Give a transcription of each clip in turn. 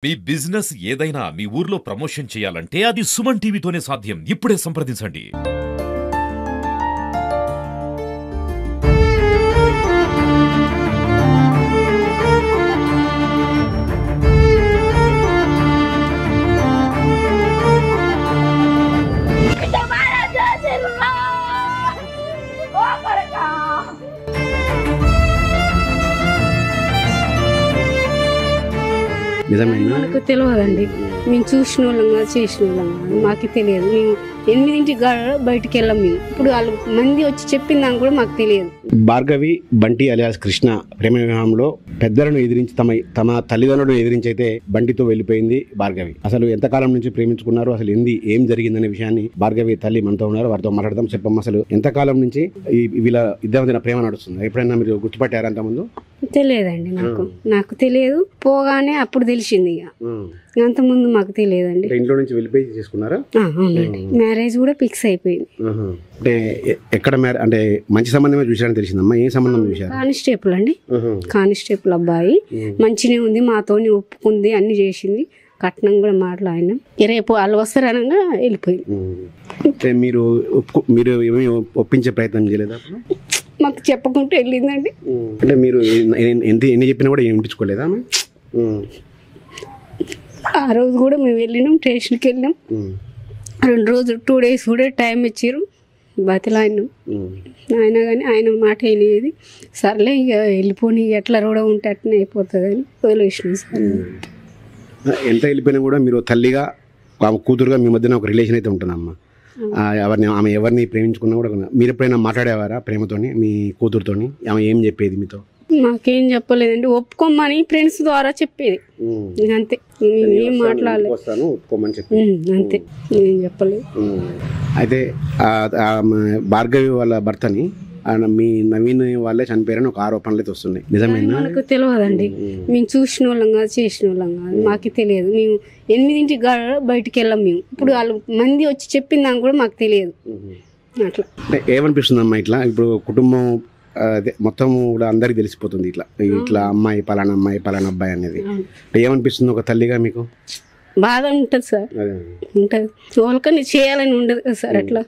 మీ business ఏదైనా మీ ఊర్లో promotion చేయాలంటే అది సుమన్ టీవీతోనే సాధ్యం. ఇప్పుడే సంప్రదించండి. మనకు తెలియదండి. మేము చూసిన వాళ్ళం కాదు, చేసిన వాళ్ళం కాదు, మాకు తెలియదు. మేము 8ంటికి బయటికి వెళ్ళాం. మేము ఇప్పుడు వాళ్ళు మంది వచ్చి చెప్పిందని కూడా మాకు తెలియదు. భార్గవి బంటి అలియాస్ కృష్ణ ప్రేమ వివాహంలో పెద్దలను ఎదిరించి తమ తల్లిదండ్రులను ఎదిరించి అయితే బంటితో వెళ్ళిపోయింది భార్గవి. అసలు ఎంతకాలం నుంచి ప్రేమించుకున్నారు, అసలు ఏం జరిగిందనే విషయాన్ని భార్గవి తల్లి మనతో ఉన్నారు, వారితో మాట్లాడదాం. చెప్పమ్మా, అసలు ఎంతకాలం నుంచి వీళ్ళ ఇద్దరి మధ్యన ప్రేమ నడుస్తుంది? ఎప్పుడైనా మీరు గుర్తుపట్టారా అంతకుముందు? తెలియదండి, నాకు తెలియదు. పోగానే అప్పుడు తెలిసింది. ఇక అంత ముందు మాకు తెలియదండి. ఇంట్లో నుంచి వెళ్ళిపోయి చేసుకున్నారా? అవునండి, మ్యారేజ్ కూడా ఫిక్స్ అయిపోయింది. అంటే ఎక్కడ అంటే మంచి సంబంధమే చూసారని తెలిసిందమ్మా. ఏ సంబంధం చూసారు? కానిస్టేబుల్ అండి, కానిస్టేబుల్ అబ్బాయి. మంచినే ఉంది, మాతోని ఒప్పుకుంది, అన్ని చేసింది. కట్నం కూడా మాట్లాడినాం. రేపు వాళ్ళు వస్తారనగా వెళ్ళిపోయింది. మీరు ఏమీ ఒప్పించే ప్రయత్నం చేయలేదా? మాకు చెప్పకుంటూ వెళ్ళిందండి. అంటే మీరు ఎన్ని చెప్పినా కూడా ఏం వినిపించుకోలేదా? ఆ రోజు కూడా మేము వెళ్ళినాం, స్టేషన్కి వెళ్ళినాం. 2 రోజులు 2 days కూడా టైం ఇచ్చారు. బతిలాడినాం ఆయన, కానీ ఆయన మాట అయినది. సర్లే ఇక వెళ్ళిపోని, ఎట్లా రోడ ఉంటే అట్నే అయిపోతుంది అని వదిలేసినాం. సార్ ఎంత వెళ్ళిపోయినా కూడా మీరు తల్లిగా, కూతురుగా మీ మధ్యన ఒక రిలేషన్ అయితే ఉంటుందమ్మా. ఆమె ఎవరిని ప్రేమించుకున్నా కూడా మీరు ఎప్పుడైనా మాట్లాడేవారా ప్రేమతోని, మీ కూతురుతోని? ఆమె ఏం చెప్పేది మీతో? మాకేం చెప్పలేదండి, ఒప్పుకోమని ఫ్రెండ్స్ ద్వారా చెప్పేది. అంతే, ఏం మాట్లాడలేదు, అంతే, ఏం చెప్పలేదు. అయితే భార్గవి వాళ్ళ భర్తని మీ నవీన్ వాళ్ళే చనిపోయారని ఒక ఆరోపణలు అయితే వస్తున్నాయి, నిజమేనా? మనకు తెలియదండి. మేము చూసిన వాళ్ళం కాదు, చేసిన వాళ్ళం కాదు, మాకు తెలియదు. మేము 8ంటికి బయటికి వెళ్ళాం. మేము ఇప్పుడు వాళ్ళు మంది వచ్చి చెప్పిందని కూడా మాకు తెలియదు. అట్లా ఏమనిపిస్తుందమ్మా? ఇట్లా ఇప్పుడు కుటుంబం మొత్తం కూడా అందరికి తెలిసిపోతుంది, ఇట్లా అమ్మాయి పలానా అమ్మాయి పలానా అబ్బాయి అనేది. ఏమనిపిస్తుంది ఒక తల్లిగా మీకు? బాధ ఉంటుంది సార్, ఉంటుంది. వాళ్ళకని చేయాలని ఉండదు కదా సార్. అట్లా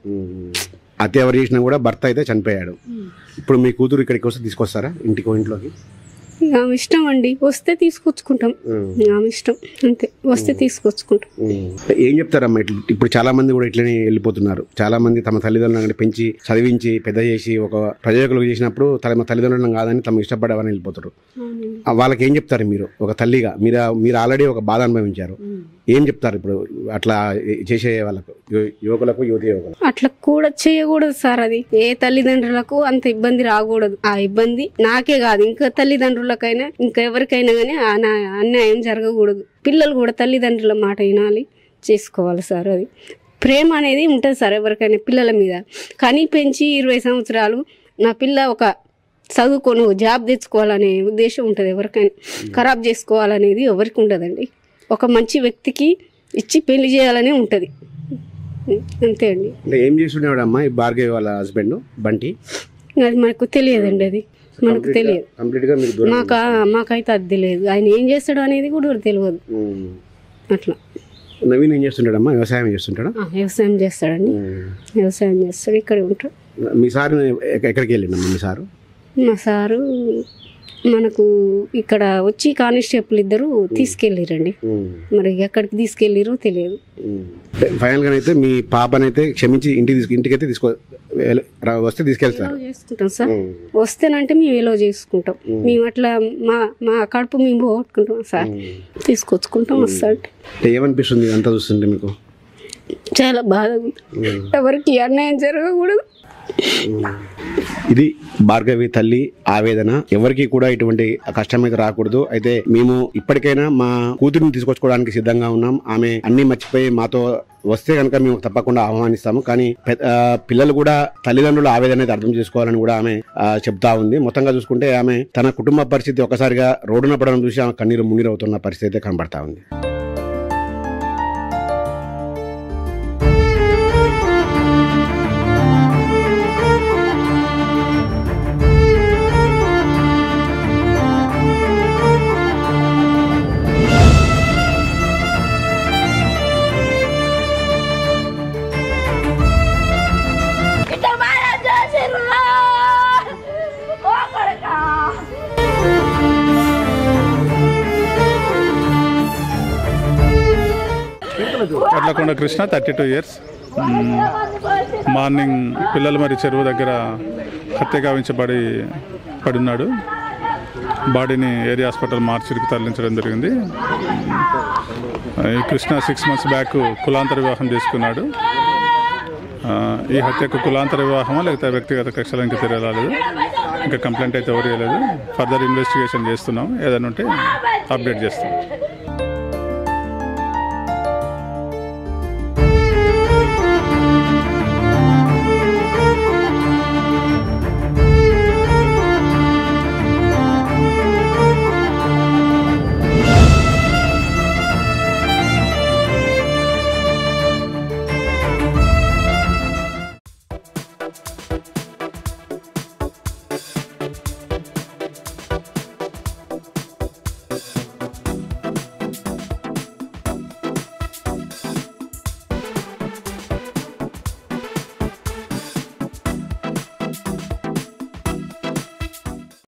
అతి ఎవరు చేసినా కూడా భర్త అయితే చనిపోయాడు. ఇప్పుడు మీ కూతురు ఇక్కడికి వస్తే తీసుకొస్తారా ఇంట్లోకి? ఆమె ఇష్టం అండి, వస్తే తీసుకొచ్చుకుంటాం. ఆమె ఇష్టం, అంతే, వస్తే తీసుకొచ్చుకుంటాం. ఏం చెప్తారమ్మా? ఇప్పుడు చాలా మంది కూడా ఇట్లనే వెళ్ళిపోతున్నారు. చాలా మంది తమ తల్లిదండ్రులను పెంచి చదివించి పెద్ద చేసి ఒక ప్రయోజకులు చేసినప్పుడు తమ తల్లిదండ్రులను కాదని తమ ఇష్టపడవని వెళ్ళిపోతారు. వాళ్ళకి ఏం చెప్తారు మీరు ఒక తల్లిగా? మీరు ఆల్రెడీ ఒక బాధ అనుభవించారు, ఏం చెప్తారు ఇప్పుడు అట్లా చేసే వాళ్ళకు, యువకులకు, యువకులకు? అట్లా కూడా చేయకూడదు సార్. అది ఏ తల్లిదండ్రులకు అంత ఇబ్బంది రాకూడదు. ఆ ఇబ్బంది నాకే కాదు, ఇంకా తల్లిదండ్రులకైనా ఇంకా ఎవరికైనా కానీ అన్యాయం జరగకూడదు. పిల్లలు కూడా తల్లిదండ్రుల మాట వినాలి, చేసుకోవాలి సార్. అది ప్రేమ అనేది ఉంటుంది సార్ ఎవరికైనా పిల్లల మీద. కానీ పెంచి 20 సంవత్సరాలు నా పిల్ల ఒక చదువుకొని జాబ్ తెచ్చుకోవాలనే ఉద్దేశం ఉంటుంది ఎవరికైనా. ఖరాబ్ చేసుకోవాలనేది ఎవరికి ఉండదండి. ఒక మంచి వ్యక్తికి ఇచ్చి పెళ్లి చేయాలనే ఉంటుంది, అంతే అండి. ఏం చేస్తున్నాడు అమ్మా భార్గవి వాళ్ళ హస్బెండ్ బంటి? అది మనకు తెలియదండి, అది మనకు తెలియదు. మాకైతే అది తెలియదు. ఆయన ఏం చేస్తాడు అనేది కూడా తెలియదు. అట్లా నవీన్ ఏం చేస్తుంటాడమ్మా? వ్యవసాయం చేస్తుంటాడా? వ్యవసాయం చేస్తాడండి, వ్యవసాయం చేస్తాడు, ఇక్కడ ఉంటాడు. మీ సారు ఎక్కడికి వెళ్ళిండమ్మా? మీ సారు? మా సారు మనకు ఇక్కడ వచ్చి కానిస్టేబుల్ 2 తీసుకెళ్ళిరండి. మరి ఎక్కడికి తీసుకెళ్ళిరో తెలియదు. ఫైనల్ గా అయితే మీ పాపనైతే క్షమించి ఇంటికైతే వస్తే తీసుకెళ్తారు? చేసుకుంటాం సార్. వస్తేనంటే మేము ఎలా చేసుకుంటాం, మేము అట్లా మా కడుపు మేము పోగొట్టుకుంటాం సార్, తీసుకొచ్చుకుంటాం. వస్తాంటే ఏమనిపిస్తుంది అంతా చూస్తుంటే మీకు? చాలా బాధగా ఉంది, ఎవరికి అన్యాయం జరగకూడదు. ఇది భార్గవి తల్లి ఆవేదన. ఎవరికి కూడా ఇటువంటి కష్టం అయితే రాకూడదు. అయితే మేము ఇప్పటికైనా మా కూతురిని తీసుకొచ్చుకోవడానికి సిద్ధంగా ఉన్నాం. ఆమె అన్ని మర్చిపోయి మాతో వస్తే కనుక మేము తప్పకుండా ఆహ్వానిస్తాము. కానీ పిల్లలు కూడా తల్లిదండ్రుల ఆవేదన అయితే అర్థం చేసుకోవాలని కూడా ఆమె చెప్తా ఉంది. మొత్తంగా చూసుకుంటే ఆమె తన కుటుంబ పరిస్థితి ఒకసారిగా రోడ్డున పడడం చూసి ఆమె కన్నీరు మున్నీరవుతున్న పరిస్థితి అయితే కనబడతా ఉంది. కట్లకొండ కృష్ణ 32 years. మార్నింగ్ పిల్లలు మరి చెరువు దగ్గర హత్య గావించబడి పడున్నాడు. బాడీని ఏరియా హాస్పిటల్ మార్చిరికి తరలించడం జరిగింది. ఈ కృష్ణ 6 months బ్యాక్ కులాంతర వివాహం చేసుకున్నాడు. ఈ హత్యకు కులాంతర వివాహమా లేకపోతే వ్యక్తిగత కక్షలు ఇంకా తెలియలేదు. ఇంకా కంప్లైంట్ అయితే ఎవరు చేయలేదు. ఫర్దర్ ఇన్వెస్టిగేషన్ చేస్తున్నాం. ఏదైనా ఉంటే అప్డేట్ చేస్తాం.